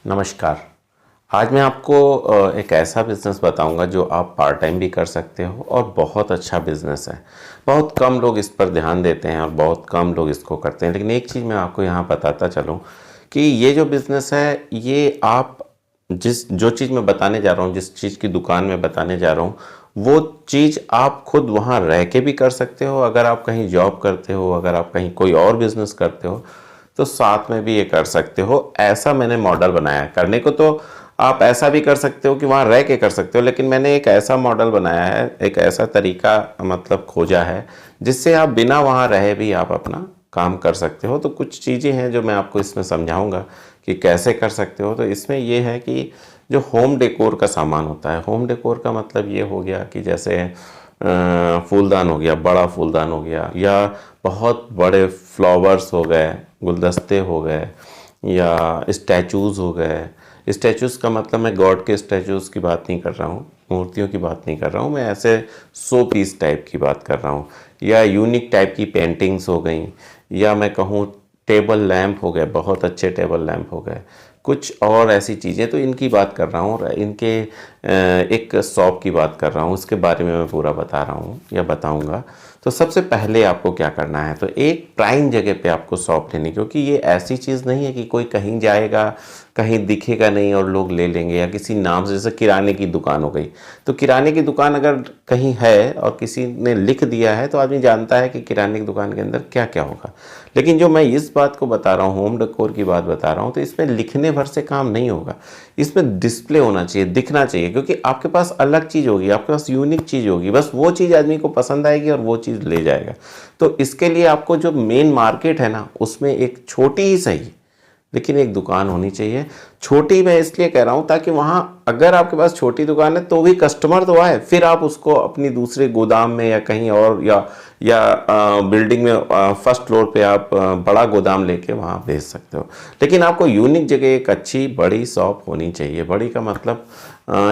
नमस्कार। आज मैं आपको एक ऐसा बिज़नेस बताऊंगा जो आप पार्ट टाइम भी कर सकते हो और बहुत अच्छा बिज़नेस है। बहुत कम लोग इस पर ध्यान देते हैं और बहुत कम लोग इसको करते हैं। लेकिन एक चीज़ मैं आपको यहाँ बताता चलूँ कि ये जो बिज़नेस है, ये आप जो चीज़ मैं बताने जा रहा हूँ, जिस चीज़ की दुकान में बताने जा रहा हूँ, वो चीज़ आप खुद वहाँ रह के भी कर सकते हो। अगर आप कहीं जॉब करते हो, अगर आप कहीं कोई और बिज़नेस करते हो, तो साथ में भी ये कर सकते हो। ऐसा मैंने मॉडल बनाया है। करने को तो आप ऐसा भी कर सकते हो कि वहाँ रह के कर सकते हो, लेकिन मैंने एक ऐसा मॉडल बनाया है, एक ऐसा तरीका मतलब खोजा है जिससे आप बिना वहाँ रहे भी आप अपना काम कर सकते हो। तो कुछ चीज़ें हैं जो मैं आपको इसमें समझाऊंगा कि कैसे कर सकते हो। तो इसमें ये है कि जो होम डेकोर का सामान होता है, होम डेकोर का मतलब ये हो गया कि जैसे फूलदान हो गया, बड़ा फूलदान हो गया, या बहुत बड़े फ्लावर्स हो गए, गुलदस्ते हो गए, या स्टैचूज़ हो गए। स्टैचूज़ का मतलब मैं गॉड के स्टैचूज़ की बात नहीं कर रहा हूँ, मूर्तियों की बात नहीं कर रहा हूँ, मैं ऐसे सो पीस टाइप की बात कर रहा हूँ। या यूनिक टाइप की पेंटिंग्स हो गई, या मैं कहूँ टेबल लैंप हो गए, बहुत अच्छे टेबल लैंप हो गए, कुछ और ऐसी चीज़ें। तो इनकी बात कर रहा हूँ और इनके एक शॉप की बात कर रहा हूँ, उसके बारे में मैं पूरा बता रहा हूँ या बताऊँगा। तो सबसे पहले आपको क्या करना है, तो एक प्राइम जगह पे आपको शॉप लेनी, क्योंकि ये ऐसी चीज़ नहीं है कि कोई कहीं जाएगा, कहीं दिखेगा नहीं और लोग ले लेंगे, या किसी नाम से, जैसे किराने की दुकान हो गई। तो किराने की दुकान अगर कहीं है और किसी ने लिख दिया है तो आदमी जानता है कि किराने की दुकान के अंदर क्या क्या होगा। लेकिन जो मैं इस बात को बता रहा हूँ, होम डेकोर की बात बता रहा हूँ, तो इसमें लिखने भर से काम नहीं होगा। इसमें डिस्प्ले होना चाहिए, दिखना चाहिए, क्योंकि आपके पास अलग चीज़ होगी, आपके पास यूनिक चीज़ होगी, बस वो चीज़ आदमी को पसंद आएगी और वो चीज़ ले जाएगा। तो इसके लिए आपको जो मेन मार्केट है ना, उसमें एक छोटी ही सही लेकिन एक दुकान होनी चाहिए। छोटी मैं इसलिए कह रहा हूँ ताकि वहाँ अगर आपके पास छोटी दुकान है तो भी कस्टमर तो आए, फिर आप उसको अपनी दूसरे गोदाम में या कहीं और, या बिल्डिंग में फर्स्ट फ्लोर पे आप बड़ा गोदाम लेके वहाँ भेज सकते हो। लेकिन आपको यूनिक जगह एक अच्छी बड़ी शॉप होनी चाहिए। बड़ी का मतलब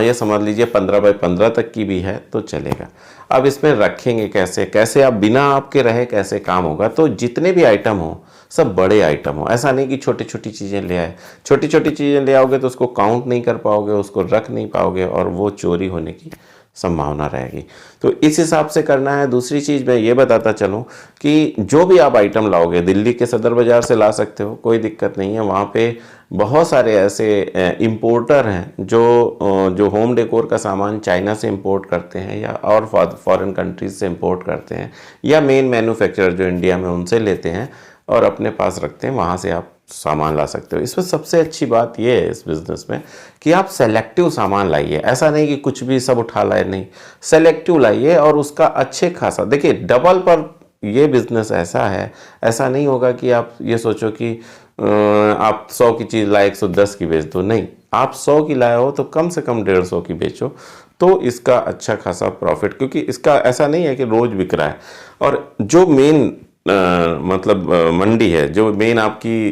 ये समझ लीजिए 15 बाय 15 तक की भी है तो चलेगा। अब इसमें रखेंगे कैसे, कैसे आप बिना आपके रहे कैसे काम होगा। तो जितने भी आइटम हो सब बड़े आइटम हो, ऐसा नहीं कि छोटी छोटी चीज़ें ले आए। छोटी छोटी चीज़ें ले आओगे तो उसको काउंट नहीं कर पाओगे, उसको रख नहीं पाओगे और वो चोरी होने की संभावना रहेगी। तो इस हिसाब से करना है। दूसरी चीज़ मैं ये बताता चलूँ कि जो भी आप आइटम लाओगे, दिल्ली के सदर बाज़ार से ला सकते हो, कोई दिक्कत नहीं है। वहाँ पे बहुत सारे ऐसे इम्पोर्टर हैं जो होम डेकोर का सामान चाइना से इंपोर्ट करते हैं या और फॉरेन कंट्रीज से इंपोर्ट करते हैं, या मेन मैन्युफैक्चरर जो इंडिया में उनसे लेते हैं और अपने पास रखते हैं। वहाँ से आप सामान ला सकते हो। इसमें सबसे अच्छी बात यह है इस बिज़नेस में कि आप सेलेक्टिव सामान लाइए। ऐसा नहीं कि कुछ भी सब उठा लाए, नहीं, सेलेक्टिव लाइए और उसका अच्छे खासा। देखिए, डबल पर ये बिज़नेस ऐसा है, ऐसा नहीं होगा कि आप ये सोचो कि आप 100 की चीज़ लाए 110 की बेच दो। नहीं, आप 100 की लाए हो तो कम से कम 150 की बेचो, तो इसका अच्छा खासा प्रॉफिट, क्योंकि इसका ऐसा नहीं है कि रोज़ बिक रहा है। और जो मेन मतलब मंडी है, जो मेन आपकी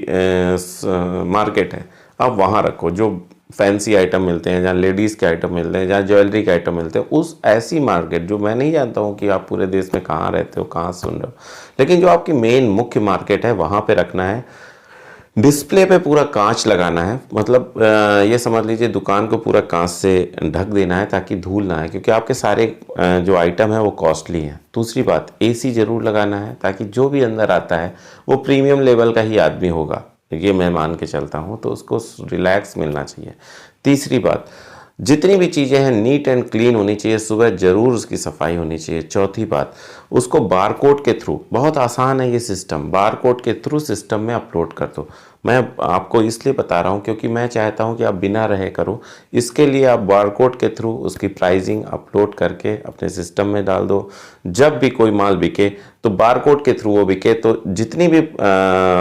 मार्केट है, आप वहाँ रखो। जो फैंसी आइटम मिलते हैं, जहाँ लेडीज़ के आइटम मिलते हैं, जहाँ ज्वेलरी के आइटम मिलते हैं, उस ऐसी मार्केट, जो मैं नहीं जानता हूँ कि आप पूरे देश में कहाँ रहते हो, कहाँ सुन रहे हो, लेकिन जो आपकी मेन मुख्य मार्केट है वहाँ पे रखना है। डिस्प्ले पे पूरा कांच लगाना है, मतलब ये समझ लीजिए दुकान को पूरा कांच से ढक देना है ताकि धूल ना आए, क्योंकि आपके सारे जो आइटम है वो कॉस्टली हैं। दूसरी बात, एसी ज़रूर लगाना है ताकि जो भी अंदर आता है वो प्रीमियम लेवल का ही आदमी होगा, ये मैं मान के चलता हूँ, तो उसको रिलैक्स मिलना चाहिए। तीसरी बात, जितनी भी चीज़ें हैं नीट एंड क्लीन होनी चाहिए, सुबह ज़रूर उसकी सफाई होनी चाहिए। चौथी बात, उसको बारकोड के थ्रू, बहुत आसान है ये सिस्टम, बारकोड के थ्रू सिस्टम में अपलोड कर दो। मैं आपको इसलिए बता रहा हूँ क्योंकि मैं चाहता हूँ कि आप बिना रहे करो। इसके लिए आप बारकोड के थ्रू उसकी प्राइसिंग अपलोड करके अपने सिस्टम में डाल दो। जब भी कोई माल बिके तो बारकोड के थ्रू वो बिके, तो जितनी भी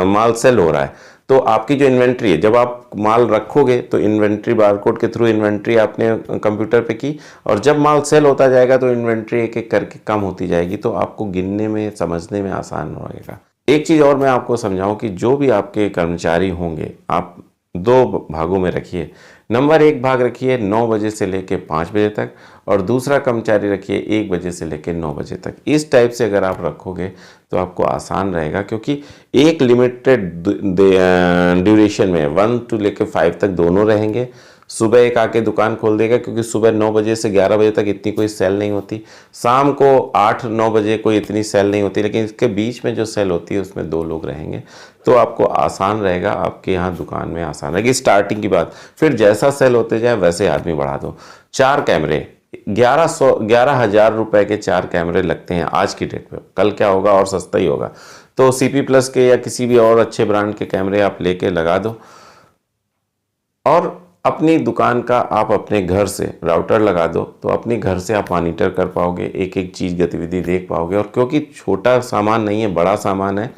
माल सेल हो रहा है, तो आपकी जो इन्वेंट्री है, जब आप माल रखोगे तो इन्वेंट्री बारकोड के थ्रू इन्वेंट्री आपने कंप्यूटर पे की, और जब माल सेल होता जाएगा तो इन्वेंट्री एक एक करके कम होती जाएगी, तो आपको गिनने में, समझने में आसान रहेगा। एक चीज़ और मैं आपको समझाऊं कि जो भी आपके कर्मचारी होंगे, आप दो भागों में रखिए। नंबर 1 भाग रखिए 9 बजे से लेके 5 बजे तक और दूसरा कर्मचारी रखिए 1 बजे से लेके 9 बजे तक। इस टाइप से अगर आप रखोगे तो आपको आसान रहेगा, क्योंकि एक लिमिटेड ड्यूरेशन में 1 to लेके 5 तक दोनों रहेंगे। सुबह एक आके दुकान खोल देगा, क्योंकि सुबह 9 बजे से 11 बजे तक इतनी कोई सेल नहीं होती, शाम को 8-9 बजे कोई इतनी सेल नहीं होती, लेकिन इसके बीच में जो सेल होती है उसमें 2 लोग रहेंगे, तो आपको आसान रहेगा, आपके यहाँ दुकान में आसान रहेगी स्टार्टिंग की बात। फिर जैसा सेल होते जाए वैसे आदमी बढ़ा दो। 4 कैमरे 11,000 रुपए के 4 कैमरे लगते हैं आज की डेट पे, कल क्या होगा और सस्ता ही होगा। तो सीपी प्लस के या किसी भी और अच्छे ब्रांड के कैमरे आप लेके लगा दो और अपनी दुकान का आप अपने घर से राउटर लगा दो, तो अपने घर से आप मॉनिटर कर पाओगे, एक एक चीज़ गतिविधि देख पाओगे। और क्योंकि छोटा सामान नहीं है, बड़ा सामान है,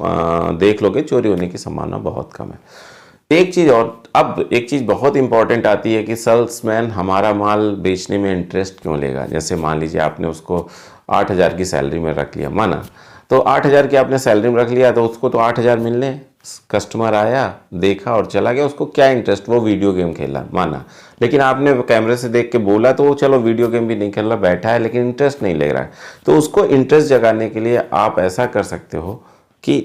देख लोगे, चोरी होने की संभावना बहुत कम है। एक चीज़ और, अब एक चीज़ बहुत इंपॉर्टेंट आती है कि सेल्समैन हमारा माल बेचने में इंटरेस्ट क्यों लेगा। जैसे मान लीजिए आपने उसको 8,000 की सैलरी में रख लिया, माना तो 8,000 की आपने सैलरी में रख लिया, तो उसको तो 8,000 मिलने, कस्टमर आया देखा और चला गया, उसको क्या इंटरेस्ट, वो वीडियो गेम खेला माना, लेकिन आपने कैमरे से देख के बोला तो वो चलो वीडियो गेम भी नहीं खेल रहा, बैठा है लेकिन इंटरेस्ट नहीं ले रहा है। तो उसको इंटरेस्ट जगाने के लिए आप ऐसा कर सकते हो कि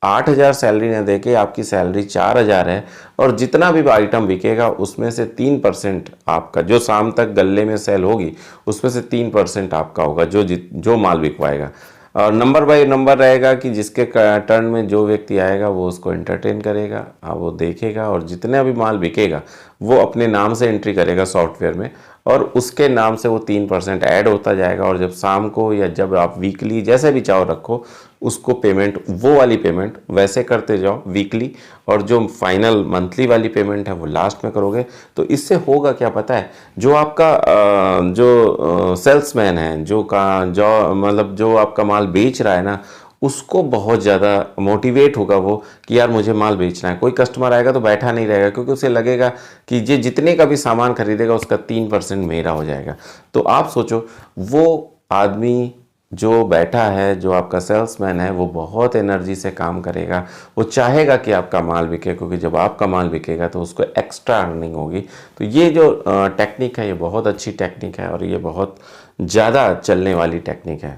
8,000 सैलरी न देके आपकी सैलरी 4,000 है और जितना भी आइटम बिकेगा उसमें से 3% आपका, जो शाम तक गल्ले में सेल होगी उसमें से 3% आपका होगा, जो माल बिकवाएगा। और नंबर बाय नंबर रहेगा कि जिसके टर्न में जो व्यक्ति आएगा वो उसको एंटरटेन करेगा, वो देखेगा और जितना भी माल बिकेगा वो अपने नाम से एंट्री करेगा सॉफ्टवेयर में और उसके नाम से वो 3% ऐड होता जाएगा। और जब शाम को या जब आप वीकली जैसे भी चाहो रखो, उसको पेमेंट, वो वाली पेमेंट वैसे करते जाओ वीकली, और जो फाइनल मंथली वाली पेमेंट है वो लास्ट में करोगे। तो इससे होगा क्या पता है, जो आपका जो सेल्समैन है, जो आपका माल बेच रहा है ना, उसको बहुत ज़्यादा मोटिवेट होगा वो कि यार मुझे माल बेचना है। कोई कस्टमर आएगा तो बैठा नहीं रहेगा, क्योंकि उसे लगेगा कि ये जितने का भी सामान खरीदेगा उसका 3% मेरा हो जाएगा। तो आप सोचो, वो आदमी जो बैठा है, जो आपका सेल्समैन है, वो बहुत एनर्जी से काम करेगा, वो चाहेगा कि आपका माल बिके, क्योंकि जब आपका माल बिकेगा तो उसको एक्स्ट्रा अर्निंग होगी। तो ये जो टेक्निक है ये बहुत अच्छी टेक्निक है और ये बहुत ज़्यादा चलने वाली टेक्निक है।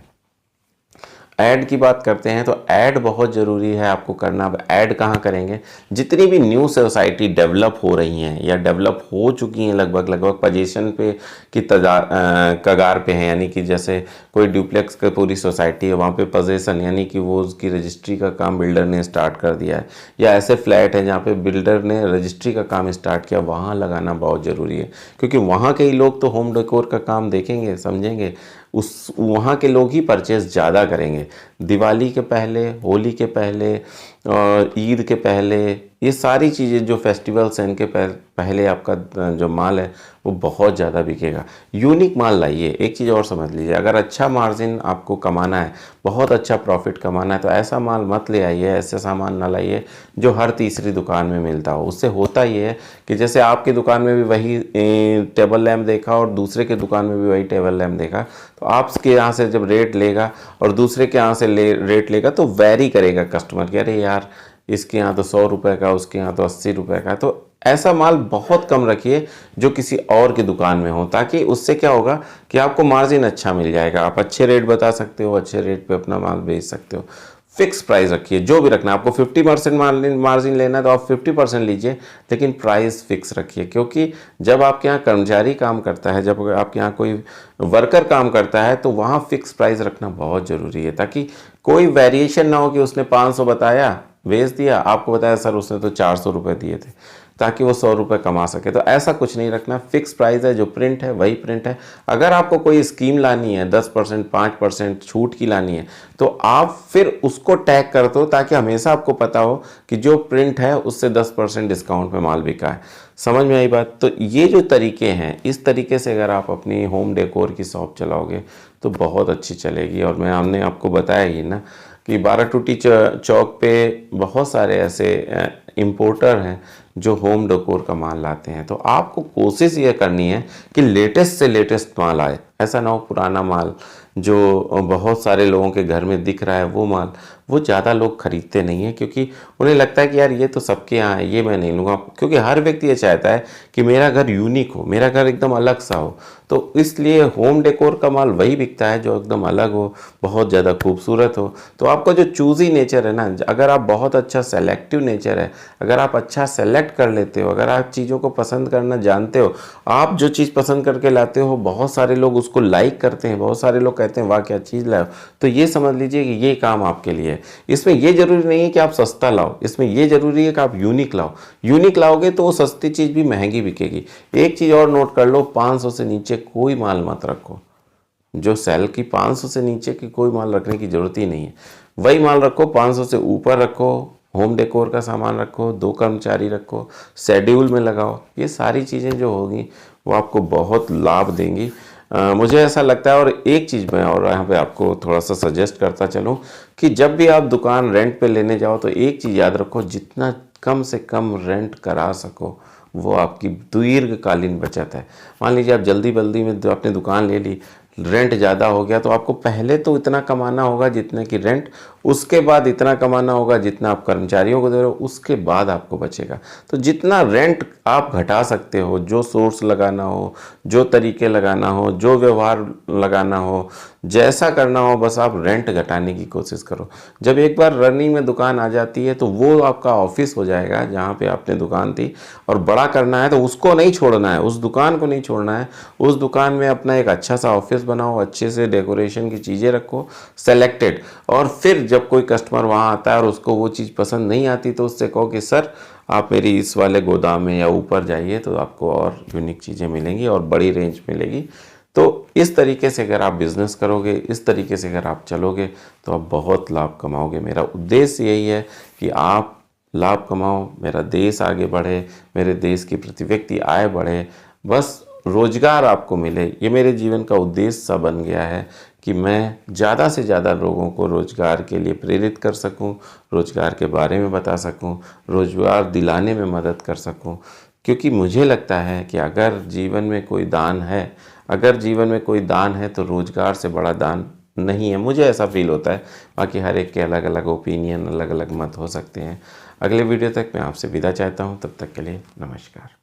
ऐड की बात करते हैं तो ऐड बहुत ज़रूरी है आपको करना। अब ऐड कहाँ करेंगे, जितनी भी न्यू सोसाइटी डेवलप हो रही हैं या डेवलप हो चुकी हैं, लगभग पोजीशन पे की कगार पे हैं, यानी कि जैसे कोई ड्यूप्लेक्स की पूरी सोसाइटी है, वहाँ पे पोजीशन यानी कि वो उसकी रजिस्ट्री का काम बिल्डर ने स्टार्ट कर दिया है, या ऐसे फ्लैट हैं जहाँ पे बिल्डर ने रजिस्ट्री का काम स्टार्ट किया, वहाँ लगाना बहुत ज़रूरी है, क्योंकि वहाँ के ही लोग तो होम डेकोर का काम देखेंगे, समझेंगे, वहाँ के लोग ही परचेज़ ज़्यादा करेंगे। दिवाली के पहले, होली के पहले और ईद के पहले, ये सारी चीज़ें जो फेस्टिवल्स हैं इनके पहले आपका जो माल है वो बहुत ज़्यादा बिकेगा। यूनिक माल लाइए। एक चीज़ और समझ लीजिए, अगर अच्छा मार्जिन आपको कमाना है, बहुत अच्छा प्रॉफिट कमाना है, तो ऐसा माल मत ले आइए, ऐसे सामान ना लाइए जो हर तीसरी दुकान में मिलता हो। उससे होता ये है कि जैसे आपकी दुकान में भी वही टेबल लैम्प देखा और दूसरे के दुकान में भी वही टेबल लैम्प देखा, तो आपके यहाँ से जब रेट लेगा और दूसरे के यहाँ से रेट लेगा तो वैरी करेगा कस्टमर कि अरे यार इसके यहाँ तो 100 रुपये का, उसके यहाँ तो 80 रुपये का। तो ऐसा माल बहुत कम रखिए जो किसी और की दुकान में हो, ताकि उससे क्या होगा कि आपको मार्जिन अच्छा मिल जाएगा, आप अच्छे रेट बता सकते हो, अच्छे रेट पे अपना माल बेच सकते हो। फिक्स प्राइस रखिए, जो भी रखना है आपको, 50% मार्जिन लेना है तो आप 50% लीजिए, लेकिन प्राइस फिक्स रखिए। क्योंकि जब आपके यहाँ कर्मचारी काम करता है, जब आपके यहाँ कोई वर्कर काम करता है, तो वहाँ फिक्स प्राइस रखना बहुत ज़रूरी है, ताकि कोई वेरिएशन ना हो कि उसने 500 बताया बेच दिया, आपको बताया सर उसने तो 400 रुपये दिए थे, ताकि वो 100 रुपये कमा सके। तो ऐसा कुछ नहीं रखना, फिक्स प्राइस है, जो प्रिंट है वही प्रिंट है। अगर आपको कोई स्कीम लानी है 10%, 5% छूट की लानी है, तो आप फिर उसको टैग कर दो, ताकि हमेशा आपको पता हो कि जो प्रिंट है उससे 10% डिस्काउंट में माल बिका है। समझ में आई बात? तो ये जो तरीके हैं, इस तरीके से अगर आप अपनी होम डेकोर की शॉप चलाओगे तो बहुत अच्छी चलेगी। और हमने आपको बताया ही ना कि 12 टूटी चौक पे बहुत सारे ऐसे इम्पोर्टर हैं जो होम डेकोर का माल लाते हैं। तो आपको कोशिश ये करनी है कि लेटेस्ट से लेटेस्ट माल आए, ऐसा ना हो पुराना माल जो बहुत सारे लोगों के घर में दिख रहा है वो माल, वो ज़्यादा लोग खरीदते नहीं हैं, क्योंकि उन्हें लगता है कि यार ये तो सबके यहाँ है, ये मैं नहीं लूँगा। क्योंकि हर व्यक्ति ये चाहता है कि मेरा घर यूनिक हो, मेरा घर एकदम अलग सा हो। तो इसलिए होम डेकोर का माल वही बिकता है जो एकदम अलग हो, बहुत ज़्यादा खूबसूरत हो। तो आपका जो चूज़ी नेचर है ना, अगर आप बहुत अच्छा सेलेक्टिव नेचर है, अगर आप अच्छा सेलेक्ट कर लेते हो, अगर आप चीज़ों को पसंद करना जानते हो, आप जो चीज़ पसंद करके लाते हो बहुत सारे लोग उसको लाइक करते हैं, बहुत सारे लोग कहते हैं वाह क्या चीज़ लाओ, तो ये समझ लीजिए कि ये काम आपके लिए है। इसमें ये ज़रूरी नहीं है कि आप सस्ता लाओ, इसमें ये ज़रूरी है कि आप यूनिक लाओ। यूनिक लाओगे तो वो सस्ती चीज़ भी महंगी बिकेगी। एक चीज़ और नोट कर लो, 500 से नीचे कोई माल मत रखो। जो सेल की 500 से नीचे की कोई माल रखने की ज़रूरत ही नहीं है। वही माल रखो, 500 से ऊपर रखो, होम डेकोर का सामान रखो, 2 कर्मचारी रखो, शेड्यूल में लगाओ। ये सारी चीज़ें जो होगी वो आपको बहुत लाभ देंगी। मुझे ऐसा लगता है। और एक चीज़ मैं और यहाँ पे आपको थोड़ा सा सजेस्ट करता चलूँ कि जब भी आप दुकान रेंट पे लेने जाओ तो एक चीज़ याद रखो, जितना कम से कम रेंट करा सको वो आपकी दीर्घकालीन बचत है। मान लीजिए आप जल्दी बल्दी में आपने दुकान ले ली, रेंट ज़्यादा हो गया, तो आपको पहले तो इतना कमाना होगा जितने की रेंट, उसके बाद इतना कमाना होगा जितना आप कर्मचारियों को दे रहे हो, उसके बाद आपको बचेगा। तो जितना रेंट आप घटा सकते हो, जो सोर्स लगाना हो, जो तरीके लगाना हो, जो व्यवहार लगाना हो, जैसा करना हो, बस आप रेंट घटाने की कोशिश करो। जब एक बार रनिंग में दुकान आ जाती है तो वो आपका ऑफिस हो जाएगा जहाँ पे आपने दुकान थी। और बड़ा करना है तो उसको नहीं छोड़ना है, उस दुकान को नहीं छोड़ना है। उस दुकान में अपना एक अच्छा सा ऑफिस बनाओ, अच्छे से डेकोरेशन की चीज़ें रखो सेलेक्टेड। और फिर जब कोई कस्टमर वहाँ आता है और उसको वो चीज़ पसंद नहीं आती तो उससे कहो कि सर आप मेरी इस वाले गोदाम में या ऊपर जाइए तो आपको और यूनिक चीज़ें मिलेंगी और बड़ी रेंज मिलेगी। तो इस तरीके से अगर आप बिज़नेस करोगे, इस तरीके से अगर आप चलोगे तो आप बहुत लाभ कमाओगे। मेरा उद्देश्य यही है कि आप लाभ कमाओ, मेरा देश आगे बढ़े, मेरे देश की प्रति व्यक्ति आय बढ़े, बस रोजगार आपको मिले। ये मेरे जीवन का उद्देश्य सा बन गया है कि मैं ज़्यादा से ज़्यादा लोगों को रोज़गार के लिए प्रेरित कर सकूं, रोज़गार के बारे में बता सकूं, रोज़गार दिलाने में मदद कर सकूं। क्योंकि मुझे लगता है कि अगर जीवन में कोई दान है, अगर जीवन में कोई दान है तो रोज़गार से बड़ा दान नहीं है। मुझे ऐसा फील होता है। बाकी हर एक के अलग अलग ओपिनियन, अलग अलग मत हो सकते हैं। अगले वीडियो तक मैं आपसे विदा चाहता हूँ। तब तक के लिए नमस्कार।